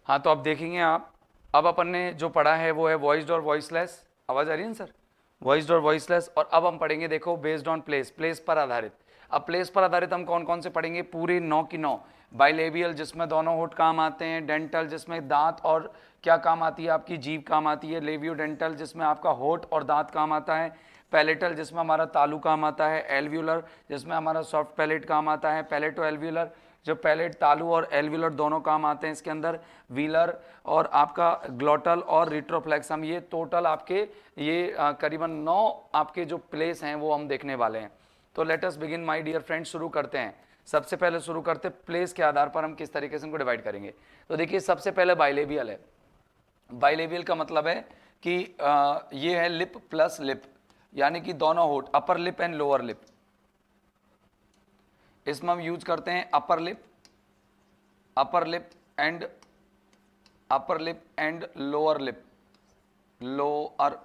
हाँ, तो अब देखेंगे आप, अब अपन ने जो पढ़ा है वो है वॉइस्ड और वॉइसलेस। आवाज आ रही है ना सर? वॉइस्ड और वॉइसलेस। और अब हम पढ़ेंगे, देखो, बेस्ड ऑन प्लेस, प्लेस पर आधारित। अब प्लेस पर आधारित हम कौन कौन से पढ़ेंगे? पूरे 9 की 9। बाइलेबियल जिसमें दोनों होठ काम आते हैं, डेंटल जिसमें दांत और क्या काम आती है, आपकी जीभ काम आती है, लेवियो डेंटल जिसमें आपका होठ और दांत काम आता है, पैलेटल जिसमें हमारा तालू काम आता है, एल्व्यूलर जिसमें हमारा सॉफ्ट पैलेट काम आता है, पैलेटो एल्व्यूलर जो पैलेट, तालू और एल्व्यूलर दोनों काम आते हैं इसके अंदर, व्हीलर और आपका ग्लोटल और रिट्रोफ्लेक्सम। ये टोटल आपके ये करीबन 9 आपके जो प्लेस हैं वो हम देखने वाले हैं। तो let us begin my dear friends, शुरू करते हैं। सबसे पहले शुरू करते प्लेस के आधार पर हम किस तरीके से इनको डिवाइड करेंगे। तो देखिए, सबसे पहले बाइलेबियल है। बाइलेबियल का मतलब है कि ये है लिप प्लस लिप, यानी कि दोनों होठ, upper lip and lower lip. इसमें हम यूज करते हैं upper lip and lower lip, lower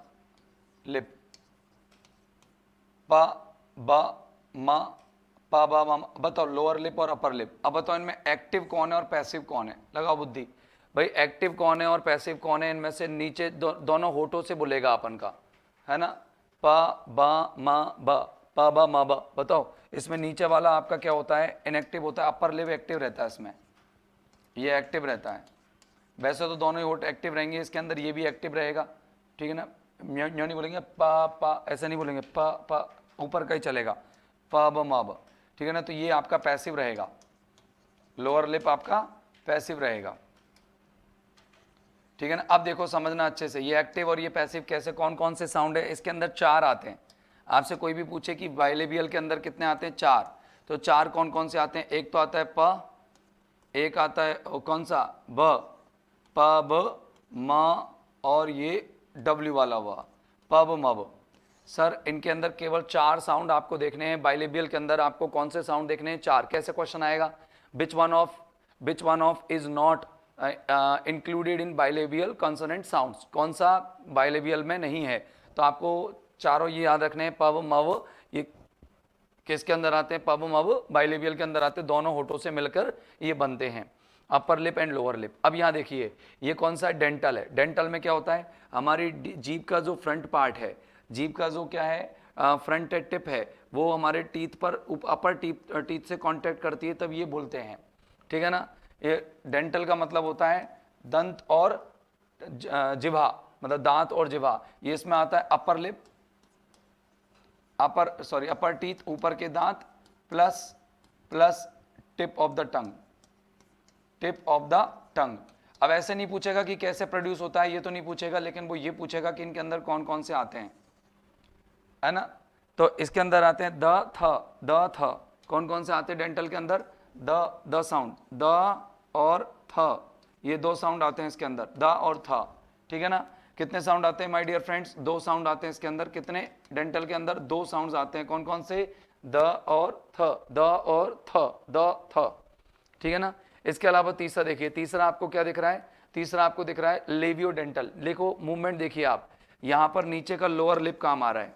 lip, प ब म पा बा मा। बताओ लोअर लिप और अपर लिप। अब बताओ इनमें एक्टिव कौन है और पैसिव कौन है? लगाओ बुद्धि भाई, एक्टिव कौन है और पैसिव कौन है? इनमें से नीचे दोनों होठों से बोलेगा अपन का, है ना? प ब म ब, प ब म ब। बताओ इसमें नीचे वाला आपका क्या होता है? इनएक्टिव होता है। अपर लिप एक्टिव रहता है, इसमें ये एक्टिव रहता है। वैसे तो दोनों ही होठ एक्टिव रहेंगे, इसके अंदर ये भी एक्टिव रहेगा, ठीक है ना? न्यो नहीं बोलेंगे, पा पा ऐसा नहीं बोलेंगे, पा पा ऊपर का ही चलेगा, प ब म ब, ठीक है ना? तो ये आपका पैसिव रहेगा, लोअर लिप आपका पैसिव रहेगा, ठीक है ना? अब देखो समझना अच्छे से, ये एक्टिव और ये पैसिव कैसे, कौन कौन से साउंड है इसके अंदर? 4 आते हैं। आपसे कोई भी पूछे कि बाइलेबियल के अंदर कितने आते हैं? 4। तो 4 कौन कौन से आते हैं? एक तो आता है प, एक आता है कौन सा? ब, प ब म, और ये डब्ल्यू वाला हुआ, प ब म ब। सर इनके अंदर केवल 4 साउंड आपको देखने हैं। बाइलेबियल के अंदर आपको कौन से साउंड देखने हैं? 4। कैसे क्वेश्चन आएगा? Which one of is not included in bilabial consonant sounds? कौन सा बाइलेबियल में नहीं है? तो आपको चारों ये याद रखने हैं, पव मव, ये किसके अंदर आते हैं? पव मव बाइलेबियल के अंदर आते हैं, दोनों होठों से मिलकर ये बनते हैं, upper lip and lower lip. अब यहाँ देखिए, ये कौन सा है? डेंटल है। डेंटल में क्या होता है? हमारी जीभ का जो फ्रंट पार्ट है, जीभ का जो क्या है फ्रंट टिप है, वो हमारे टीथ पर अपर टीथ से कांटेक्ट करती है, तब ये बोलते हैं, ठीक है ना? ये डेंटल का मतलब होता है दंत और जिभा, मतलब दांत और जिभा। ये इसमें आता है अपर लिप, अपर टीथ, ऊपर के दांत, plus tip of the tongue, tip of the टंग। अब ऐसे नहीं पूछेगा कि कैसे प्रोड्यूस होता है, ये तो नहीं पूछेगा, लेकिन वो ये पूछेगा कि इनके अंदर कौन कौन से आते हैं, है ना? तो इसके अंदर आते हैं द थ। कौन कौन से आते हैं डेंटल के अंदर? द साउंड, द और थ, ये 2 साउंड आते हैं इसके अंदर, द और थ, ठीक है ना? कितने साउंड आते हैं माय डियर फ्रेंड्स? 2 साउंड आते हैं इसके अंदर। कितने? डेंटल के अंदर 2 साउंड्स आते हैं। कौन कौन से? द और थ, द और थ, द थ, ठीक है ना? इसके अलावा तीसरा देखिए, तीसरा आपको क्या दिख रहा है? तीसरा आपको दिख रहा है लेवियो डेंटल। देखो मूवमेंट देखिए आप, यहां पर नीचे का लोअर लिप काम आ रहा है,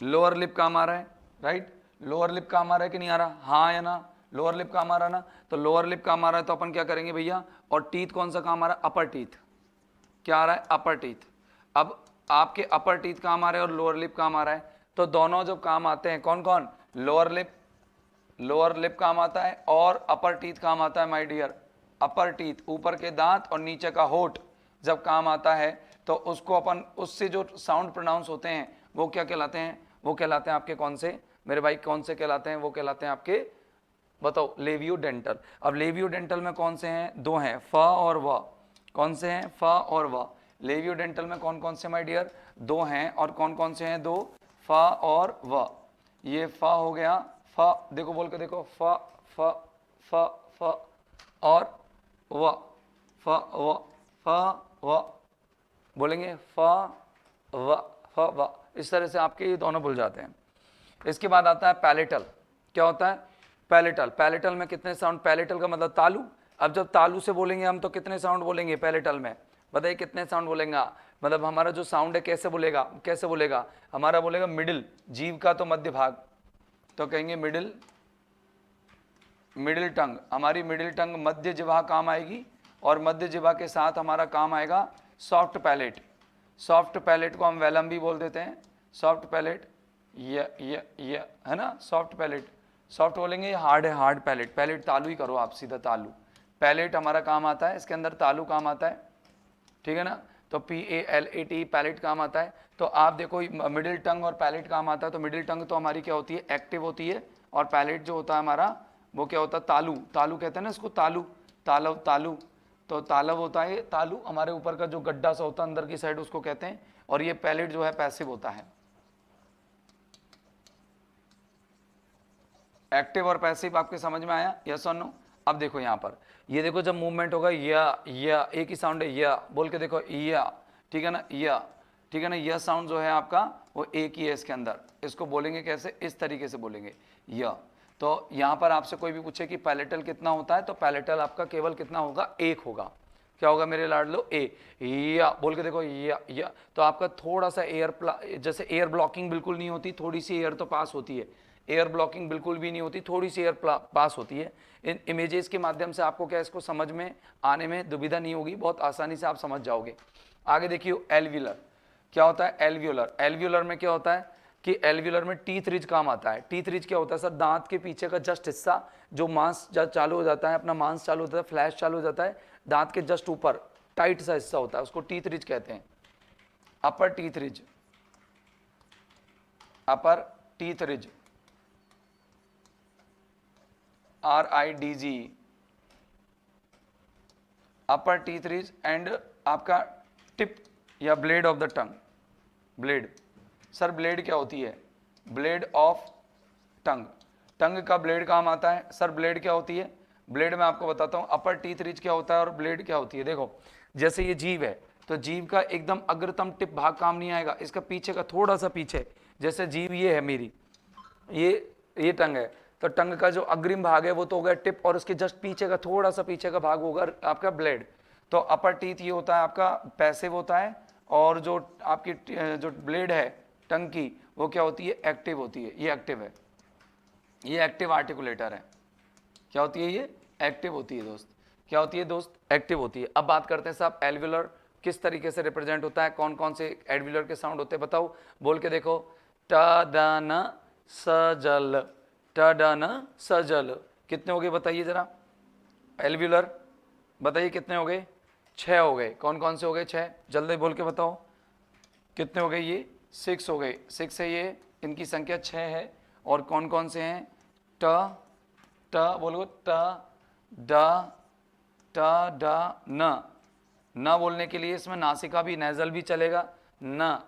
लोअर लिप काम आ रहा है, राइट? लोअर लिप काम आ रहा है कि नहीं आ रहा? हाँ या ना? लोअर लिप काम आ रहा है ना? तो लोअर लिप काम आ रहा है तो अपन क्या करेंगे भैया? और टीथ कौन सा काम आ रहा है? अपर टीथ। क्या आ रहा है? अपर टीथ। अब आपके अपर टीथ काम आ रहे हैं और लोअर लिप काम आ रहा है, तो दोनों जब काम आते हैं, कौन कौन? लोअर लिप काम आता है और अपर टीथ काम आता है माय डियर। अपर टीथ, ऊपर के दांत और नीचे का होठ जब काम आता है, तो उसको अपन, उससे जो साउंड प्रोनाउंस होते हैं वो क्या कहलाते हैं? वो कहलाते हैं आपके कौन से मेरे भाई? कौन से कहलाते हैं? वो कहलाते हैं आपके, बताओ, लेवियो डेंटल। अब लेवियो डेंटल में कौन से हैं? 2 हैं, फ और व। कौन से हैं? फ और व। लेवियो डेंटल में कौन कौन से माय डियर? 2 हैं। और कौन कौन से हैं? 2, फ और व। ये फ हो गया, फ, देखो बोल के देखो, फ फ फ फ, और व, फ व, फ व, बोलेंगे फ व, फ व। इस तरह से आपके ये दोनों भूल जाते हैं। इसके बाद आता है पैलेटल। क्या होता है? पैलेटल। पैलेटल में कितने साउंड? पैलेटल का मतलब तालू। अब जब तालू से बोलेंगे हम तो कितने साउंड बोलेंगे पैलेटल में? बताइए कितने साउंड बोलेंगे? मतलब हमारा जो साउंड है कैसे बोलेगा? कैसे बोलेगा हमारा? बोलेगा मिडिल, जीव का तो मध्य भाग, तो कहेंगे मिडिल, मिडिल टंग, हमारी मिडिल टंग मध्य जिह्वा काम आएगी और मध्य जिह्वा के साथ हमारा काम आएगा सॉफ्ट पैलेट। सॉफ्ट पैलेट को हम वेलम भी बोल देते हैं, सॉफ्ट पैलेट, ये है ना सॉफ्ट पैलेट। सॉफ्ट बोलेंगे, हार्ड है, हार्ड पैलेट, पैलेट तालू ही करो आप, सीधा तालू। पैलेट हमारा काम आता है, इसके अंदर तालू काम आता है, ठीक है ना। तो PALAT पैलेट काम आता है। तो आप देखो मिडिल टंग और पैलेट काम आता है। तो मिडिल टंग तो हमारी क्या होती है, एक्टिव होती है, और पैलेट जो होता है हमारा वो क्या होता है, तालू। तालू कहते हैं ना इसको, तालू, तालव, तालू। तो तालव होता है तालू, हमारे ऊपर का जो गड्ढा सा होता है अंदर की साइड उसको कहते हैं। और ये पैलेट जो है पैसिव होता है। एक्टिव और पैसिव आपके समझ में आया, यस और नो। अब देखो यहाँ पर, ये देखो जब मूवमेंट होगा या एक ही साउंड है, या बोल के देखो, या, ठीक है ना, या, ठीक है ना। यह साउंड जो है आपका वो एक ही है इसके अंदर। इसको बोलेंगे कैसे, इस तरीके से बोलेंगे, या। तो यहाँ पर आपसे कोई भी पूछे कि पैलेटल कितना होता है, तो पैलेटल आपका केवल कितना होगा, एक होगा। क्या होगा मेरे लाडलो, ए, या बोल के देखो, या। तो आपका थोड़ा सा एयर, जैसे एयर ब्लॉकिंग बिल्कुल नहीं होती, थोड़ी सी एयर तो पास होती है। एयर ब्लॉकिंग बिल्कुल भी नहीं होती, थोड़ी सी एयर पास होती है। इन इमेजेस के माध्यम से आपको क्या इसको समझ में आने में दुविधा नहीं होगी, बहुत आसानी से आप समझ जाओगे। आगे देखिए एल्व्यूलर, क्या होता है एल्व्यूलर। एल्व्यूलर में क्या होता है कि एल्व्यूलर में टीथ रिज काम आता है। टीथ रिज क्या होता है सर, दांत के पीछे का जस्ट हिस्सा, जो मांस चालू हो जाता है, अपना मांस चालू होता है, फ्लैश चालू हो जाता है, दांत के जस्ट ऊपर टाइट सा हिस्सा होता है, उसको टीथ रिज कहते हैं। Upper teeth ridge, upper teeth ridge, RIDG, upper teeth ridge. And आपका टिप या blade of the tongue. Blade, sir blade क्या होती है, ब्लेड ऑफ टंग। टंग का ब्लेड काम आता है। सर ब्लेड क्या होती है, ब्लेड मैं आपको बताता हूं, अपर टीथ रिज क्या होता है और ब्लेड क्या होती है। देखो जैसे ये जीभ है, तो जीभ का एकदम अग्रतम टिप भाग काम नहीं आएगा, इसका पीछे का थोड़ा सा पीछे, जैसे जीभ ये है मेरी, ये टंग है, तो टंग का जो अग्रिम भाग है वो तो हो गया टिप, और उसके जस्ट पीछे का थोड़ा सा पीछे का भाग होगा आपका ब्लेड। तो अपर टीथ ये होता है आपका पैसिव होता है, और जो आपकी जो ब्लेड है टंग की वो क्या होती है, एक्टिव होती है। ये एक्टिव है, ये एक्टिव आर्टिकुलेटर है। क्या होती है, ये एक्टिव होती है दोस्त। क्या होती है दोस्त, एक्टिव होती है। अब बात करते हैं साहब एल्व्यूलर किस तरीके से रिप्रेजेंट होता है, कौन कौन से एल्व्यूलर के साउंड होते हैं बताओ, बोल के देखो। ट ड न स जल, ट ड न स जल, कितने हो गए बताइए जरा एल्व्यूलर, बताइए कितने हो गए, 6 हो गए। कौन कौन से हो गए 6, जल्दी बोल के बताओ कितने हो गए, ये 6 हो गए। 6 है ये, इनकी संख्या 6 है। और कौन कौन से हैं, ट, ट बोलो, ट ड, ट ड न बोलने के लिए इसमें नासिका भी, नेजल भी चलेगा, न,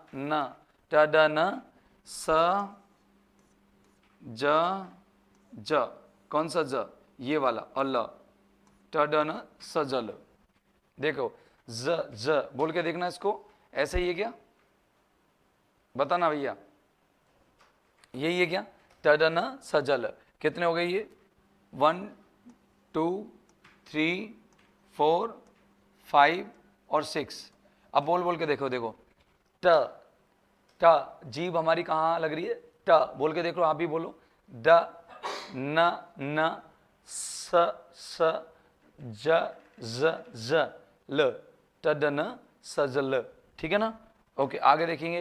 ट ड न, स ज, कौन सा ज, ये वाला, और ल, ट ड न स जल। देखो ज बोल के देखना इसको, ऐसे ही है क्या, बताना भैया, यही है क्या, ट ड न स जल। कितने हो गए ये, 1 2 3 4 5 और 6। अब बोल बोल के देखो, देखो ट, ट जीभ हमारी कहाँ लग रही है, ट बोल के देखो, आप भी बोलो, ड न स ज ल, ट ड न स ज ल, ठीक है ना। ओके आगे देखेंगे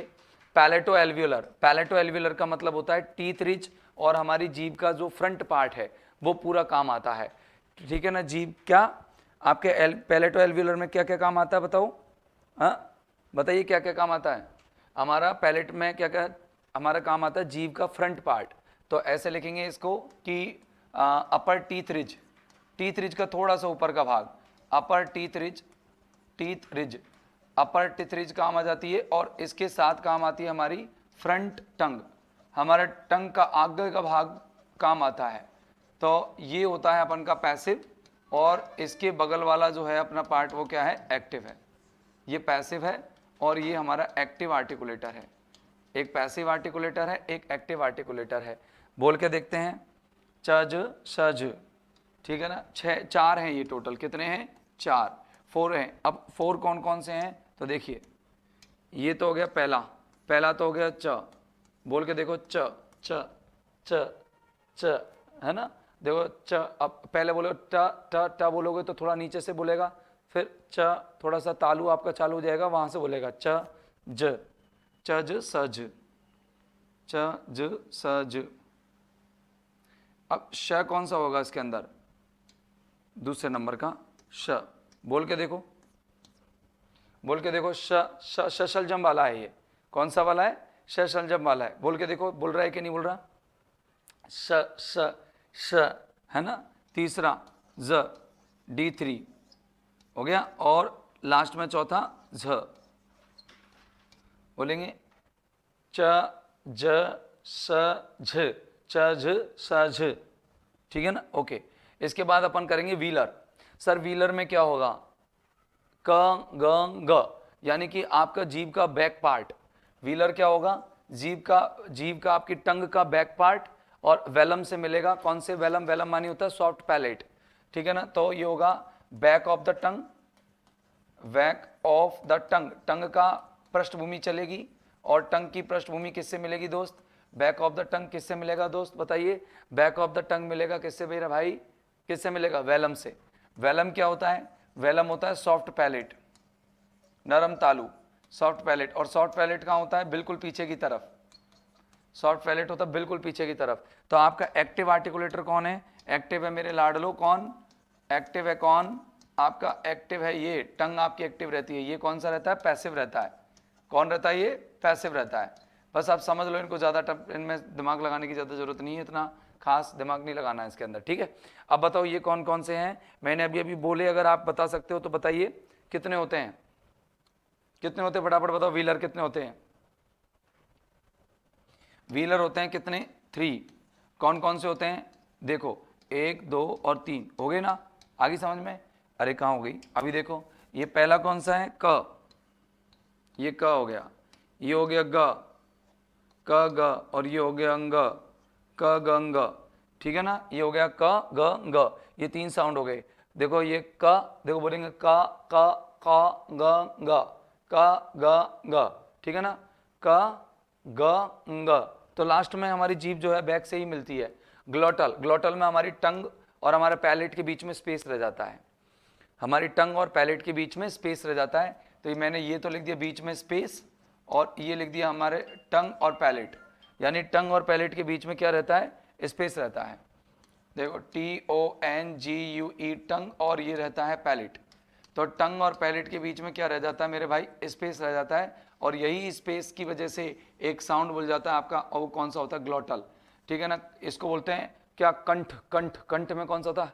पैलेटो एल्व्यूलर। पैलेटो एल्व्यूलर का मतलब होता है टीथ रिज, और हमारी जीभ का जो फ्रंट पार्ट है वो पूरा काम आता है, ठीक है ना। जीभ क्या आपके पैलेटो एल्व्यूलर में क्या क्या काम आता है बताओ, हाँ बताइए क्या क्या काम आता है हमारा पैलेट में, क्या क्या हमारा काम आता है, जीभ का फ्रंट पार्ट। तो ऐसे लिखेंगे इसको कि अपर टीथ रिज, टीथ रिज का थोड़ा सा ऊपर का भाग, अपर teeth ridge, teeth ridge, upper teeth ridge काम आ जाती है। और इसके साथ काम आती है हमारी फ्रंट टंग, हमारा टंग का आगे का भाग काम आता है। तो ये होता है अपन का पैसिव, और इसके बगल वाला जो है अपना पार्ट वो क्या है, एक्टिव है। ये पैसिव है और ये हमारा एक्टिव आर्टिकुलेटर है। एक पैसिव आर्टिकुलेटर है, एक एक्टिव आर्टिकुलेटर है। बोल के देखते हैं, चज सज, ठीक है ना। 4 हैं ये टोटल, कितने हैं 4, 4 हैं। अब 4 कौन कौन से हैं, तो देखिए ये तो हो गया पहला, पहला तो हो गया च, बोल के देखो च च च च, है ना। देखो च, अब पहले बोलो ट ट ट बोलोगे तो थोड़ा नीचे से बोलेगा, फिर च थोड़ा सा तालु आपका चालू हो जाएगा, वहां से बोलेगा च ज, च ज सज, च ज सज। अब श कौन सा होगा इसके अंदर, दूसरे नंबर का श, बोल के देखो, बोल के देखो, श शलजम वाला है ये, कौन सा वाला है, शलजम वाला है, बोल के देखो, बोल रहा है कि नहीं बोल रहा, श श श है ना। तीसरा ज, D3 हो गया, और लास्ट में चौथा झ, बोलेंगे च ज स झ, च झ स झ, ठीक है ना। ओके, इसके बाद अपन करेंगे व्हीलर। सर व्हीलर में क्या होगा, क ग ग, यानी कि आपका जीभ का बैक पार्ट, व्हीलर क्या होगा, जीभ का आपकी टंग का बैक पार्ट, और वेलम से मिलेगा, कौन से वेलम, वेलम मानी होता है सॉफ्ट पैलेट, ठीक है ना। तो ये होगा back of the tongue, back of the tongue, tongue का पृष्ठभूमि चलेगी, और टंग की पृष्ठभूमि किससे मिलेगी दोस्त, बैक ऑफ द टंग किससे मिलेगा दोस्त बताइए, बैक ऑफ द टंग मिलेगा किससे मेरा भाई, किससे मिलेगा, वेलम से। वेलम क्या होता है, वेलम होता है सॉफ्ट पैलेट, नरम तालु, सॉफ्ट पैलेट, और सॉफ्ट पैलेट कहाँ होता है, बिल्कुल पीछे की तरफ, सॉफ्ट पैलेट होता है बिल्कुल पीछे की तरफ। तो आपका एक्टिव आर्टिकुलेटर कौन है, एक्टिव है मेरे लाडलो, कौन एक्टिव है, कौन आपका एक्टिव है, ये टंग आपकी एक्टिव रहती है, ये कौन सा रहता है, पैसिव रहता है, कौन रहता है, ये पैसिव रहता है। बस आप समझ लो इनको, ज़्यादा इनमें दिमाग लगाने की ज़्यादा जरूरत नहीं है, इतना खास दिमाग नहीं लगाना है इसके अंदर, ठीक है। अब बताओ ये कौन कौन से हैं, मैंने अभी अभी बोले, अगर आप बता सकते हो तो बताइए कितने होते हैं, कितने होते हैं फटाफट बताओ, व्हीलर कितने होते हैं, व्हीलर होते हैं कितने, 3। कौन कौन से होते हैं, देखो 1 2 और 3 हो गए ना, आगे समझ में, अरे कहाँ हो गई, अभी देखो ये पहला कौन सा है, क, ये क हो गया, ये हो गया ग, क ग, और ये हो गया अंग, क ग अंग, ठीक है ना, ये हो गया क ग ग, ये 3 साउंड हो गए। देखो ये क, देखो बोलेंगे क क क ग ग, क ग ग, ठीक है ना, क ग ग। तो लास्ट में हमारी जीभ जो है बैक से ही मिलती है, ग्लोटल, ग्लोटल में हमारी टंग और हमारे पैलेट के बीच में स्पेस रह जाता है, हमारी टंग और पैलेट के बीच में स्पेस रह जाता है। तो ये मैंने ये तो लिख दिया बीच में स्पेस, और ये लिख दिया हमारे टंग और पैलेट, यानी टंग और पैलेट के बीच में क्या रहता है, स्पेस रहता है। देखो TONGUE टंग, और ये रहता है पैलेट। तो टंग और पैलेट के बीच में क्या रह जाता है मेरे भाई, स्पेस रह जाता है, और यही स्पेस की वजह से एक साउंड बोल जाता है आपका, और वो कौन सा होता है, ग्लोटल, ठीक है ना। इसको बोलते हैं क्या, कंठ, कंठ, कंठ में कौन सा होता है,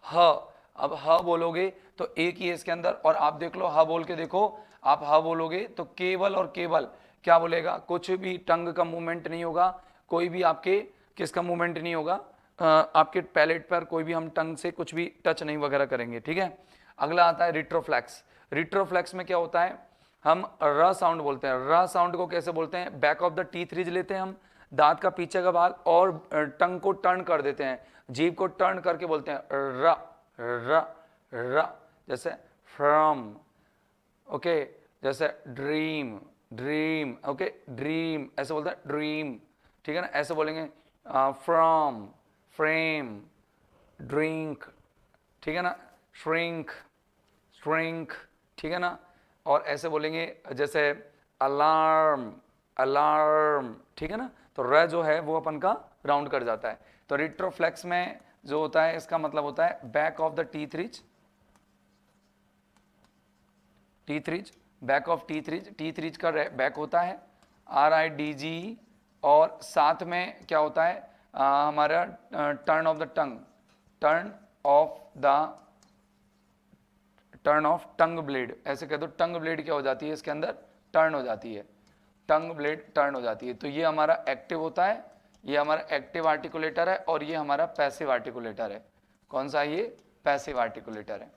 ह। अब ह बोलोगे तो एक ही है इसके अंदर, और आप देख लो ह बोल के देखो, आप ह बोलोगे तो केवल और केवल क्या बोलेगा, कुछ भी टंग का मूवमेंट नहीं होगा, कोई भी आपके किसका मूवमेंट नहीं होगा, आपके पैलेट पर कोई भी हम टंग से कुछ भी टच नहीं वगैरह करेंगे, ठीक है। अगला आता है रिट्रोफ्लेक्स। रिट्रोफ्लेक्स में क्या होता है, हम र साउंड बोलते हैं, र साउंड को कैसे बोलते हैं, back of the teeth ridge लेते हैं हम, दांत का पीछे का भाग, और टंग को टर्न कर देते हैं, जीभ को टर्न करके बोलते हैं र र र, जैसे फ्रॉम, ओके, जैसे ड्रीम, ड्रीम, ओके, ड्रीम ऐसे बोलते हैं, ड्रीम, ठीक है ना, ऐसे बोलेंगे फ्रॉम, फ्रेम, ड्रिंक, ठीक है ना, श्रिंक, श्रिंक, ठीक है ना, और ऐसे बोलेंगे जैसे अलार्म, अलार्म, ठीक है ना। तो र जो है वो अपन का राउंड कर जाता है। तो रिट्रोफ्लेक्स में जो होता है इसका मतलब होता है back of the teeth ridge, teeth ridge, back of teeth ridge, teeth ridge का बैक होता है RIDG, और साथ में क्या होता है हमारा turn off the tongue, turn off the, turn of tongue blade, ऐसे कह दो, टंग ब्लेड क्या हो जाती है इसके अंदर, टर्न हो जाती है, टंग ब्लेड टर्न हो जाती है। तो ये हमारा एक्टिव होता है, ये हमारा एक्टिव आर्टिकुलेटर है, और ये हमारा पैसिव आर्टिकुलेटर है। कौन सा, ये पैसिव आर्टिकुलेटर है।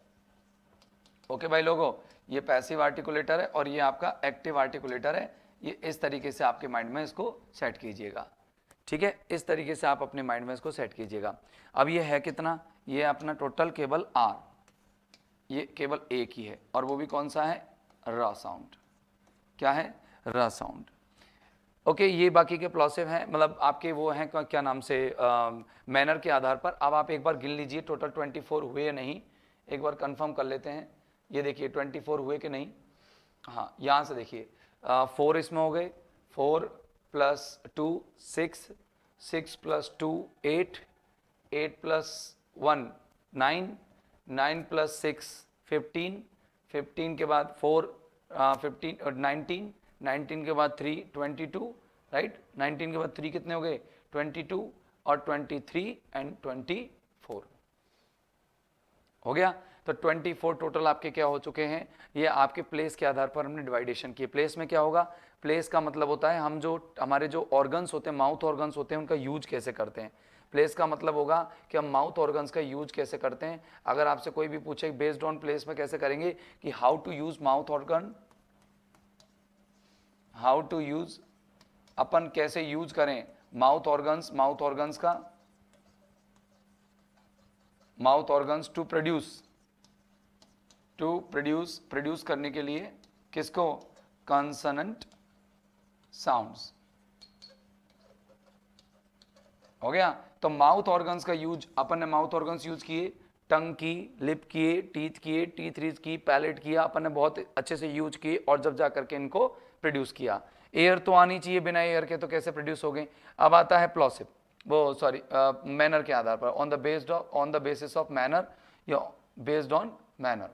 ओके भाई लोगों, ये पैसिव आर्टिकुलेटर है और ये आपका एक्टिव आर्टिकुलेटर है। ये इस तरीके से आपके माइंड में इसको सेट कीजिएगा, ठीक है, इस तरीके से आप अपने माइंड में इसको सेट कीजिएगा। अब ये है कितना, ये अपना टोटल केवल R, ये केवल एक ही है, और वो भी कौन सा है, र साउंड, क्या है, र साउंड। ओके ये बाकी के प्लॉसिव हैं, मतलब आपके वो हैं क्या नाम से मैनर के आधार पर। अब आप एक बार गिन लीजिए टोटल 24 हुए या नहीं, एक बार कंफर्म कर लेते हैं। ये देखिए 24 हुए कि नहीं, हाँ यहाँ से देखिए 4 इसमें हो गए, 4 प्लस 2 6, 6 प्लस 2 8, 8 प्लस 1 9, 9 प्लस 6 15, 15 के बाद 4 15 और 19, 19 के बाद 3 22, राइट, 19 के बाद 3 कितने हो गए 22 और 23 एंड 24 हो गया। तो 24 टोटल आपके क्या हो चुके हैं, ये आपके प्लेस के आधार पर हमने डिवाइडेशन किए। प्लेस में क्या होगा, प्लेस का मतलब होता है हम जो हमारे जो ऑर्गन्स होते हैं, माउथ ऑर्गन्स होते हैं, उनका यूज कैसे करते हैं। प्लेस का मतलब होगा कि हम माउथ ऑर्गन्स का यूज कैसे करते हैं। अगर आपसे कोई भी पूछे बेस्ड ऑन प्लेस में कैसे करेंगे कि how to use mouth organ, how to use, अपन कैसे यूज करें माउथ ऑर्गन्स, माउथ ऑर्गन्स का, mouth organs to produce, to produce, produce करने के लिए किसको, कॉन्सोनेंट साउंड्स। हो गया। तो माउथ ऑर्गन्स का यूज, अपन ने माउथ ऑर्गन्स यूज किए, टंग की, लिप किए, टीथ रीज की, पैलेट किया, अपन ने बहुत अच्छे से यूज किए और जब जा करके इनको प्रोड्यूस किया। एयर तो आनी चाहिए, बिना एयर के तो कैसे प्रोड्यूस हो गए। अब आता है प्लॉसिव, वो सॉरी मैनर के आधार पर, on the basis of manner या बेस्ड ऑन मैनर।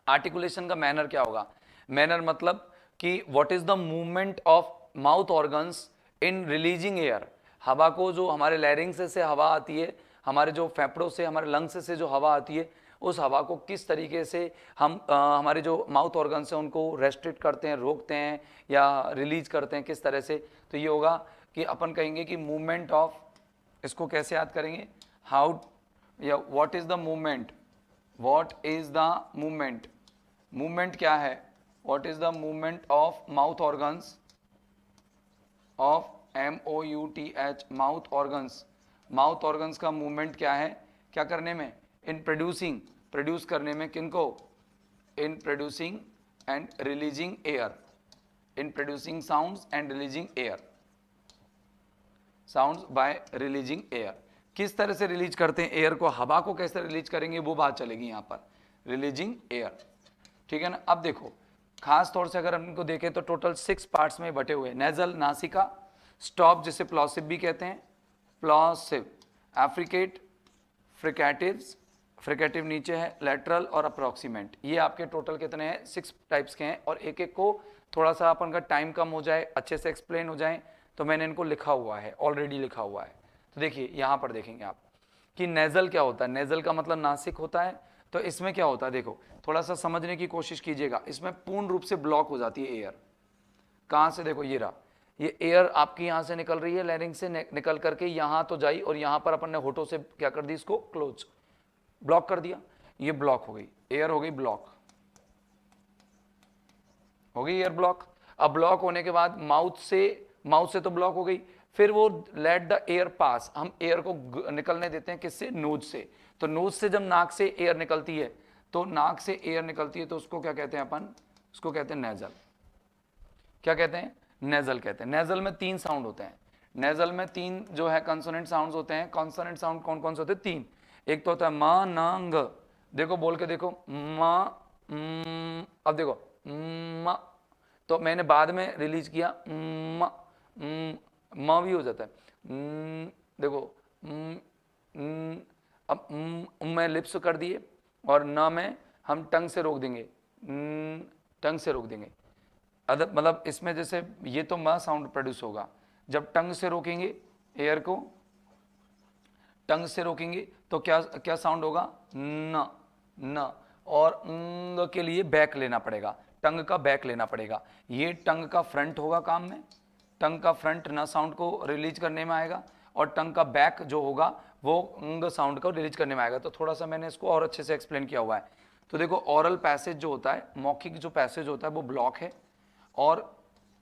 आर्टिकुलेशन का मैनर क्या होगा, मैनर मतलब कि what is the movement of mouth organs in releasing air. हवा को, जो हमारे लैरिंग्स से हवा आती है, हमारे जो फेफड़ों से, हमारे लंग्स से जो हवा आती है, उस हवा को किस तरीके से हम हमारे जो माउथ ऑर्गन्स हैं उनको रेस्ट्रिक्ट करते हैं, रोकते हैं या रिलीज करते हैं, किस तरह से। तो ये होगा कि अपन कहेंगे कि मूवमेंट ऑफ, इसको कैसे याद करेंगे, हाउ या what is the movement, what is the movement, movement क्या है, what is the movement of mouth organs, of MOUTH, mouth organs, mouth organs का मूवमेंट क्या है, क्या करने में, इन प्रोड्यूसिंग, प्रोड्यूस करने में, किनको, in producing and releasing air, in producing sounds and releasing air, sounds bye releasing air. किस तरह से रिलीज करते हैं एयर को, हवा को कैसे रिलीज करेंगे वो बात चलेगी यहां पर, रिलीजिंग एयर, ठीक है ना। अब देखो खास तौर से अगर हम इनको देखें तो टोटल 6 पार्ट्स में बटे हुए, नेजल नासिका, स्टॉप जिसे प्लॉसिव भी कहते हैं, प्लॉसिव, एफ्रिकेट, फ्रिकेटिव्स, फ्रिकेटिव नीचे है, लेटरल और अप्रोक्सीमेंट। ये आपके टोटल कितने हैं, 6 टाइप्स के हैं। और एक एक को थोड़ा सा अपन का टाइम कम हो जाए, अच्छे से एक्सप्लेन हो जाए, तो मैंने इनको लिखा हुआ है, ऑलरेडी लिखा हुआ है। तो देखिए यहाँ पर देखेंगे आप कि नेजल क्या होता है, नेजल का मतलब नासिक होता है। तो इसमें क्या होता है, देखो थोड़ा सा समझने की कोशिश कीजिएगा, इसमें पूर्ण रूप से ब्लॉक हो जाती है एयर। कहाँ से, देखो ये रहा, ये एयर आपकी यहाँ से निकल रही है, लैरिंग से निकल करके यहाँ तो जाई, और यहाँ पर अपन ने होठों से क्या कर दी, इसको क्लोज, ब्लॉक कर दिया, ये ब्लॉक हो गई, एयर हो गई ब्लॉक, हो गई एयर ब्लॉक। अब ब्लॉक होने के बाद माउथ से तो ब्लॉक हो गई, फिर वो लेट द एयर पास, हम एयर को निकलने देते हैं, किससे, नोज से। तो नोज से जब नाक से एयर निकलती है, तो नाक से एयर निकलती है तो उसको क्या कहते हैं अपन, उसको कहते हैं नेजल। क्या कहते हैं, नेजल कहते हैं। नेजल में 3 साउंड होते हैं, नेजल में 3 जो है कंसोनेंट साउंड्स होते हैं। कंसोनेंट साउंड कौन कौन से होते हैं, 3। एक तो होता है मा ना ग, देखो बोल के देखो, मा, अब देखो मा, तो मैंने बाद में रिलीज किया, मा, मा भी हो जाता है, देखो अब मैं लिप्स कर दिए, और ना में हम टंग से रोक देंगे, टंग से रोक देंगे। अदर मतलब इसमें जैसे ये तो म साउंड प्रोड्यूस होगा, जब टंग से रोकेंगे एयर को, टंग से रोकेंगे तो क्या क्या साउंड होगा, न, न। और न के लिए बैक लेना पड़ेगा, टंग का बैक लेना पड़ेगा। ये टंग का फ्रंट होगा काम में, टंग का फ्रंट न साउंड को रिलीज करने में आएगा, और टंग का बैक जो होगा वो अंग साउंड को रिलीज करने में आएगा। तो थोड़ा सा मैंने इसको और अच्छे से एक्सप्लेन किया हुआ है। तो देखो ऑरल पैसेज जो होता है, मौखिक जो पैसेज होता है वो ब्लॉक है, और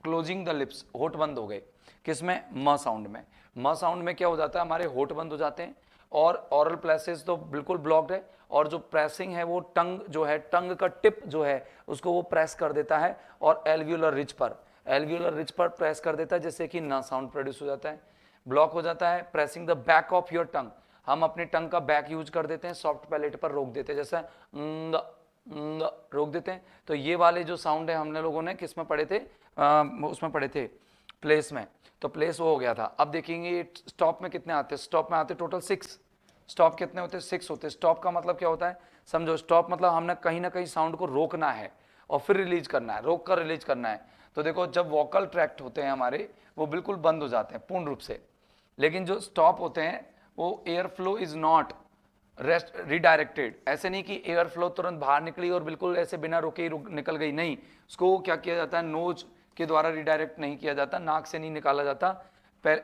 क्लोजिंग द लिप्स, होठ बंद हो गए, किसमें, म साउंड में। म साउंड में क्या हो जाता है, हमारे होठ बंद हो जाते हैं, और ऑरल पैसेज तो बिल्कुल ब्लॉक्ड है, और जो प्रेसिंग है वो टंग जो है, टंग का टिप जो है उसको वो प्रेस कर देता है, और एल्वियोलर रिज पर, एल्वियोलर रिज पर प्रेस कर देता है जिससे कि न साउंड प्रोड्यूस हो जाता है। ब्लॉक हो जाता है pressing the back of your tongue, हम अपने टंग का बैक यूज कर देते हैं, सॉफ्ट पैलेट पर रोक देते हैं, जैसे रोक देते हैं। तो ये वाले जो साउंड है हमने लोगों ने किस में पढ़े थे, उसमें पढ़े थे प्लेस में, तो प्लेस वो हो गया था। अब देखेंगे स्टॉप में कितने आते हैं, स्टॉप में आते टोटल 6। स्टॉप कितने होते हैं, 6 होते हैं। स्टॉप का मतलब क्या होता है समझो, स्टॉप मतलब हमने कहीं ना कहीं साउंड को रोकना है और फिर रिलीज करना है, रोक कर रिलीज करना है। तो देखो जब वोकल ट्रैक्ट होते हैं हमारे वो बिल्कुल बंद हो जाते हैं पूर्ण रूप से, लेकिन जो स्टॉप होते हैं वो air flow is not rest redirected, ऐसे नहीं कि एयर फ्लो तुरंत बाहर निकली और बिल्कुल ऐसे बिना रुके ही निकल गई, नहीं, उसको क्या किया जाता है, नोज के द्वारा रिडायरेक्ट नहीं किया जाता, नाक से नहीं निकाला जाता।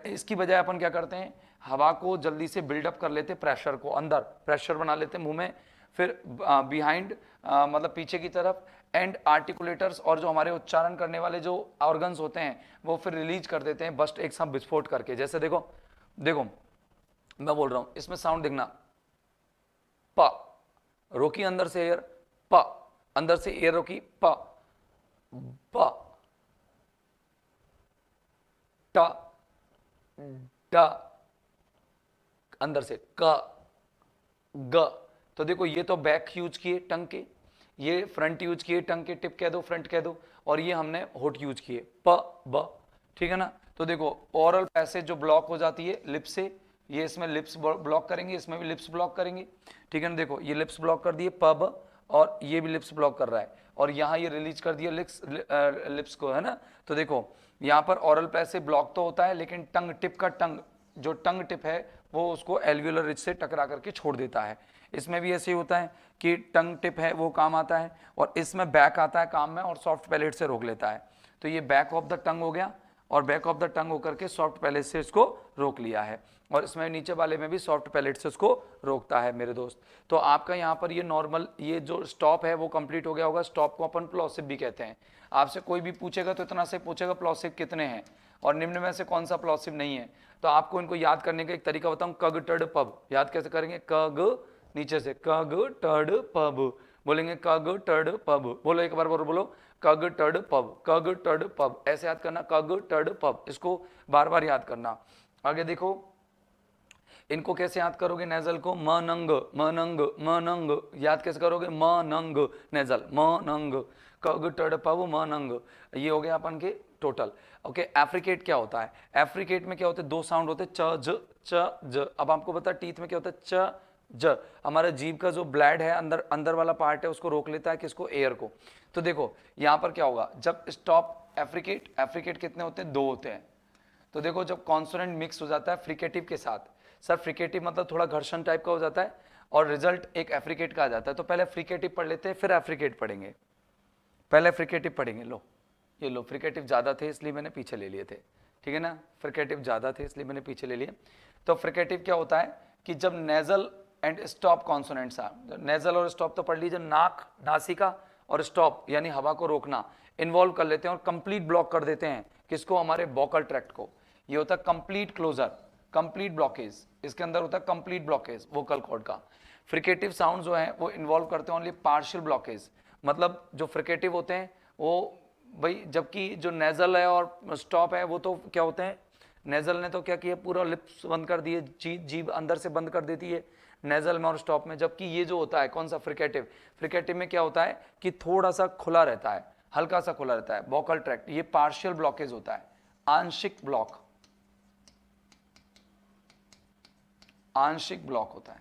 इसकी बजाय अपन क्या करते हैं, हवा को जल्दी से बिल्डअप कर लेते, प्रेशर को अंदर प्रेशर बना लेते मुंह में, फिर बिहाइंड मतलब पीछे की तरफ एंड आर्टिकुलेटर्स और जो हमारे उच्चारण करने वाले जो ऑर्गन्स होते हैं वो फिर रिलीज कर देते हैं बस्ट एक साथ विस्फोट करके। जैसे देखो देखो मैं बोल रहा हूं, इसमें साउंड देखना, प रोकी अंदर से एयर, प अंदर से एयर रोकी, प प ट ड अंदर से क ग। तो देखो ये तो बैक यूज किए टंग के, ये फ्रंट यूज किए टंग के, टिप कह दो फ्रंट कह दो, और ये हमने होठ यूज किए प ब, ठीक है ना। तो देखो ओरल पैसेज जो ब्लॉक हो जाती है लिप से, ये इसमें लिप्स ब्लॉक करेंगे, इसमें भी लिप्स ब्लॉक करेंगे, ठीक है ना। देखो ये लिप्स ब्लॉक कर दिए प ब, और ये भी लिप्स ब्लॉक कर रहा है, और यहाँ ये रिलीज कर दिया लिप्स को, है ना। तो देखो यहाँ पर ओरल पैसेज ब्लॉक तो होता है, लेकिन टंग टिप का टंग जो टंग टिप है वो उसको एल्वियोलर रिज से टकरा करके छोड़ देता है। इसमें भी ऐसे ही होता है कि टंग टिप है वो काम आता है, और इसमें बैक आता है काम में और सॉफ्ट पैलेट से रोक लेता है। तो ये बैक ऑफ द टंग हो गया, और बैक ऑफ द टंग होकर के सॉफ्ट पैलेट से इसको रोक लिया है, और इसमें नीचे वाले में भी सॉफ्ट पैलेट से उसको रोकता है मेरे दोस्त। तो आपका यहाँ पर ये नॉर्मल ये जो स्टॉप है वो कंप्लीट हो गया होगा। स्टॉप को अपन प्लॉसिव भी कहते हैं। आपसे कोई भी पूछेगा तो इतना से पूछेगा प्लॉसिव कितने हैं और निम्न में से कौन सा प्लॉसिव नहीं है। तो आपको इनको याद करने का एक तरीका बताऊं, कग टड पब याद कैसे करेंगे, कग नीचे से कग टड पब बोलेंगे, कग टड पब बोलो, एक बार बोलो कग टड पब, कग टड पब, ऐसे याद करना, कग टड पब, इसको बार बार याद करना। आगे देखो इनको कैसे याद करोगे, नेजल को मनंग मनंग मनंग याद कैसे करोगे, मनंग नेजल मनंग, कग टड पब मनंग, ये हो गया अपन के टोटल। ओके एफ्रिकेट क्या होता है, एफ्रिकेट में क्या होता है, दो साउंड होते हैं च ज। अब आपको पता है टीथ में क्या होता है च ज, हमारा जीभ का जो ब्लैड है अंदर अंदर वाला पार्ट है उसको रोक लेता है किसको, एयर को। तो देखो यहां पर क्या होगा जब स्टॉप एफ्रिकेट, एफ्रिकेट कितने होते हैं, 2 होते हैं। तो देखो जब कॉन्सोनेंट मिक्स हो जाता है फ्रिकेटिव के साथ, सर फ्रिकेटिव मतलब थोड़ा घर्षण टाइप का हो जाता है और रिजल्ट एक एफ्रिकेट का आ जाता है। तो पहले फ्रिकेटिव पढ़ लेते हैं फिर एफ्रिकेट पढ़ेंगे, पहले फ्रिकेटिव पढ़ेंगे। लो ये लो, फ्रिकेटिव ज़्यादा थे इसलिए मैंने पीछे ले लिए थे, ठीक है ना, फ्रिकेटिव ज़्यादा थे इसलिए मैंने पीछे ले लिए। तो फ्रिकेटिव क्या होता है कि जब नेजल एंड स्टॉप कॉन्सोनेंट्स आ, नेजल और स्टॉप तो पढ़ लीजिए, नाक नासिका और स्टॉप यानी हवा को रोकना इन्वॉल्व कर लेते हैं और कंप्लीट ब्लॉक कर देते हैं किसको, हमारे वोकल ट्रैक्ट को। ये होता है कंप्लीट क्लोजर, कंप्लीट ब्लॉकेज, इसके अंदर होता है कंप्लीट ब्लॉकेज वोकल कॉर्ड का। फ्रिकेटिव साउंड जो है वो इन्वॉल्व करते हैं ओनली पार्शियल ब्लॉकेज, मतलब जो फ्रिकेटिव होते हैं वो भाई, जबकि जो नेजल है और स्टॉप है वो तो क्या होते हैं, नेजल ने तो क्या किया पूरा लिप्स बंद कर दिए, जीभ अंदर से बंद कर देती है नेजल में और स्टॉप में। जबकि ये जो होता है कौन सा, फ्रिकेटिव, फ्रिकेटिव में क्या होता है कि थोड़ा सा खुला रहता है, हल्का सा खुला रहता है वोकल ट्रैक्ट, ये पार्शियल ब्लॉकेज होता है, आंशिक ब्लॉक, आंशिक ब्लॉक होता है,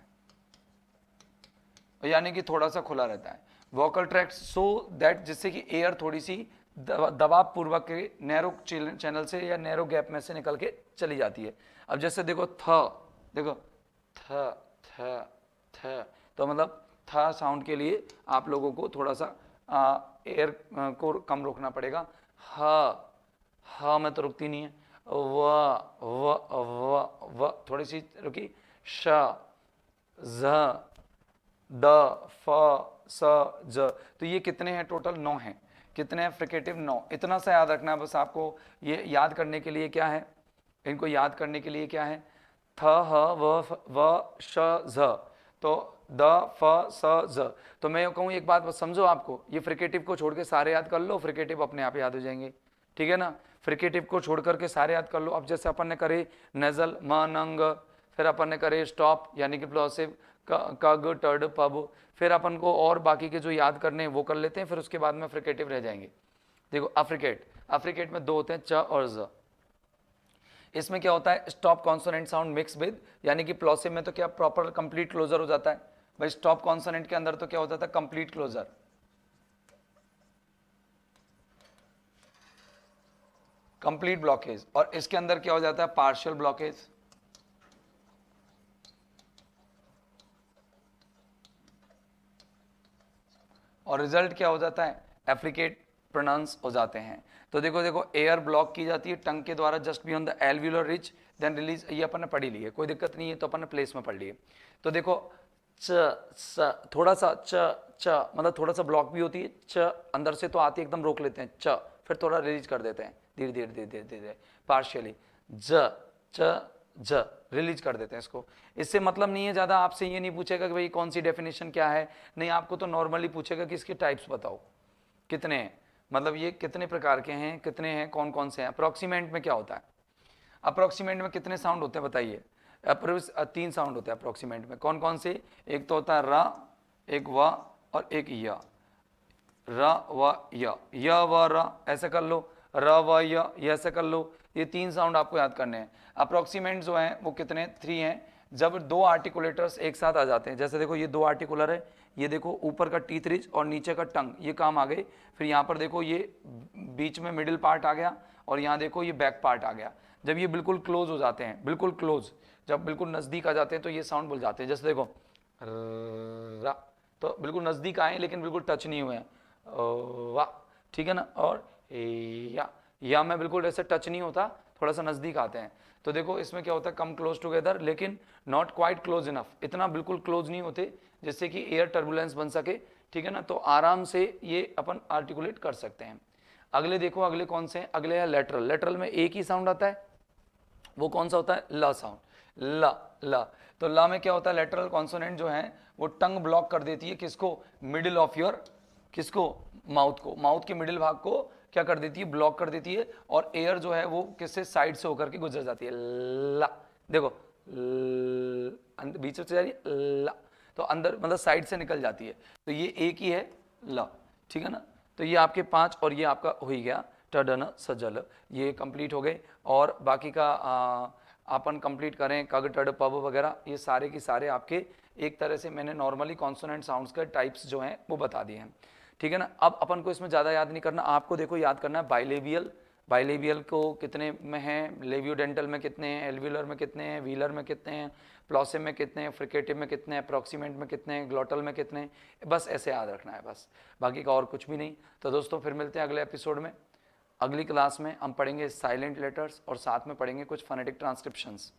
यानी कि थोड़ा सा खुला रहता है वोकल ट्रैक्ट, सो दैट जिससे कि एयर थोड़ी सी दबाव पूर्वक के नैरो चैनल से या नैरो गैप में से निकल के चली जाती है। अब जैसे देखो देखो थ थ थ, तो मतलब थ साउंड के लिए आप लोगों को थोड़ा सा एयर को कम रोकना पड़ेगा। ह में तो रुकती नहीं है, व थोड़ी सी रुकी, श ज द फ स ज। तो ये कितने हैं टोटल, 9 हैं। कितने हैं फ्रिकेटिव, 9। इतना सा याद रखना है बस आपको। ये याद करने के लिए क्या है, इनको याद करने के लिए क्या है, थ ह व श झ, तो द फ स ज। तो मैं कहूँ एक बात बस समझो, आपको ये फ्रिकेटिव को छोड़ के सारे याद कर लो, फ्रिकेटिव अपने आप याद हो जाएंगे, ठीक है ना। फ्रिकेटिव को छोड़ करके सारे याद कर लो। अब जैसे अपन ने करे नेजल म नंग, फिर अपन ने करे स्टॉप यानी कि प्लॉसिव कग टर्ड पब, फिर अपन को और बाकी के जो याद करने हैं वो कर लेते हैं, फिर उसके बाद में फ्रिकेटिव रह जाएंगे। देखो अफ्रीकेट, अफ्रीकेट में दो होते हैं च और ज। इसमें क्या होता है, stop consonant sound mix with, यानी कि प्लॉसिव में तो क्या प्रॉपर कंप्लीट क्लोजर हो जाता है भाई, स्टॉप कॉन्सोनेंट के अंदर तो क्या होता था कंप्लीट क्लोजर, कंप्लीट ब्लॉकेज, और इसके अंदर क्या हो जाता है पार्शियल ब्लॉकेज। और रिजल्ट क्या हो जाता है, एफ्रिकेट प्रोनाउंस हो जाते हैं। तो देखो देखो एयर ब्लॉक की जाती है टंग के द्वारा just beyond the alveolar ridge, then release, ये अपन ने पढ़ी ली है, कोई दिक्कत नहीं है, तो अपन ने प्लेस में पढ़ ली है। तो देखो च स, थोड़ा सा च मतलब थोड़ा सा ब्लॉक भी होती है, च अंदर से तो आती है एकदम रोक लेते हैं, च फिर थोड़ा रिलीज कर देते हैं धीरे धीरे धीरे धीरे धीरे पार्शियली, ज च ज रिलीज कर देते हैं इसको। इससे मतलब नहीं है ज्यादा, आपसे ये नहीं पूछेगा कि भाई कौन सी डेफिनेशन क्या है, नहीं, आपको तो नॉर्मली पूछेगा कि इसके टाइप्स बताओ कितने हैं, मतलब ये कितने प्रकार के हैं, कितने हैं, कौन कौन से हैं। अप्रोक्सीमेंट में क्या होता है, अप्रोक्सीमेंट में कितने साउंड होते हैं बताइए, 3 साउंड होते हैं अप्रोक्सीमेंट में, कौन कौन से, एक तो होता है रा, एक व और एक या, र व य व र ऐसे कर लो, र व य ऐसे कर लो, ये 3 साउंड आपको याद करने हैं। अप्रोक्सीमेंट जो हैं वो कितने 3 हैं, जब 2 आर्टिकुलेटर्स एक साथ आ जाते हैं, जैसे देखो ये 2 आर्टिकुलर है, ये देखो ऊपर का टीथ रिज और नीचे का टंग, ये काम आ गए, फिर यहाँ पर देखो ये बीच में मिडिल पार्ट आ गया, और यहाँ देखो ये बैक पार्ट आ गया। जब ये बिल्कुल क्लोज हो जाते हैं, बिल्कुल क्लोज, जब बिल्कुल नज़दीक आ जाते हैं तो ये साउंड बोल जाते हैं, जैसे देखो रा, तो बिल्कुल नज़दीक आए लेकिन बिल्कुल टच नहीं हुए हैं, वाह, ठीक है ना। और या में बिल्कुल ऐसे टच नहीं होता, थोड़ा सा नज़दीक आते हैं। तो देखो इसमें क्या होता है, कम क्लोज टुगेदर लेकिन नॉट क्वाइट क्लोज इनफ, इतना बिल्कुल क्लोज नहीं होते जिससे कि एयर टर्बुलेंस बन सके, ठीक है ना। तो आराम से ये अपन आर्टिकुलेट कर सकते हैं। अगले देखो, अगले कौन से हैं, अगले है लेटरल। लेटरल में एक ही साउंड आता है, वो कौन सा होता है, ल साउंड, ल ल। तो ल में क्या होता है, लेटरल कॉन्सोनेंट जो है वो टंग ब्लॉक कर देती है, किसको, मिडिल ऑफ योर, किसको, माउथ को, माउथ के मिडिल भाग को क्या कर देती है, ब्लॉक कर देती है, और एयर जो है वो किससे, साइड से होकर के गुजर जाती है, ला, देखो बीच से जा रही है ला, तो अंदर मतलब साइड से निकल जाती है, तो ये एक ही है ला, ठीक है ना। तो ये आपके 5 और ये आपका हो ही गया टडन सजल, ये कंप्लीट हो गए। और बाकी का अपन कंप्लीट करें कग टड पब वगैरह, ये सारे के सारे आपके एक तरह से मैंने नॉर्मली कॉन्सोनेंट साउंड्स के टाइप्स जो हैं वो बता दिए हैं, ठीक है ना। अब अपन को इसमें ज़्यादा याद नहीं करना, आपको देखो याद करना है बाइलेबियल, बाइलेबियल को कितने में हैं, लेवियोडेंटल में कितने हैं, एल्वियुलर में कितने हैं, व्हीलर में कितने हैं, प्लॉसिव में कितने हैं, फ्रिकेटिव में कितने हैं, अप्रॉक्सीमेट में कितने हैं, ग्लोटल में कितने हैं, बस ऐसे याद रखना है बस, बाकी का और कुछ भी नहीं। तो दोस्तों फिर मिलते हैं अगले एपिसोड में। अगली क्लास में हम पढ़ेंगे साइलेंट लेटर्स और साथ में पढ़ेंगे कुछ फोनेटिक ट्रांसक्रिप्शंस,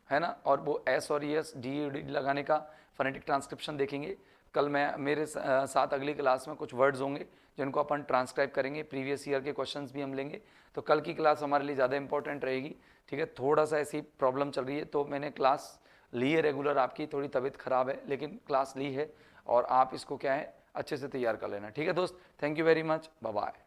है ना, और वो एस और एस डी लगाने का फोनेटिक ट्रांसक्रिप्शन देखेंगे। कल मैं मेरे साथ अगली क्लास में कुछ वर्ड्स होंगे जिनको अपन ट्रांसक्राइब करेंगे, प्रीवियस ईयर के क्वेश्चंस भी हम लेंगे। तो कल की क्लास हमारे लिए ज़्यादा इंपॉर्टेंट रहेगी, ठीक है। थोड़ा सा ऐसी प्रॉब्लम चल रही है, तो मैंने क्लास ली है रेगुलर, आपकी थोड़ी तबीयत ख़राब है लेकिन क्लास ली है, और आप इसको क्या है अच्छे से तैयार कर लेना, ठीक है दोस्त। Thank you very much, bye bye.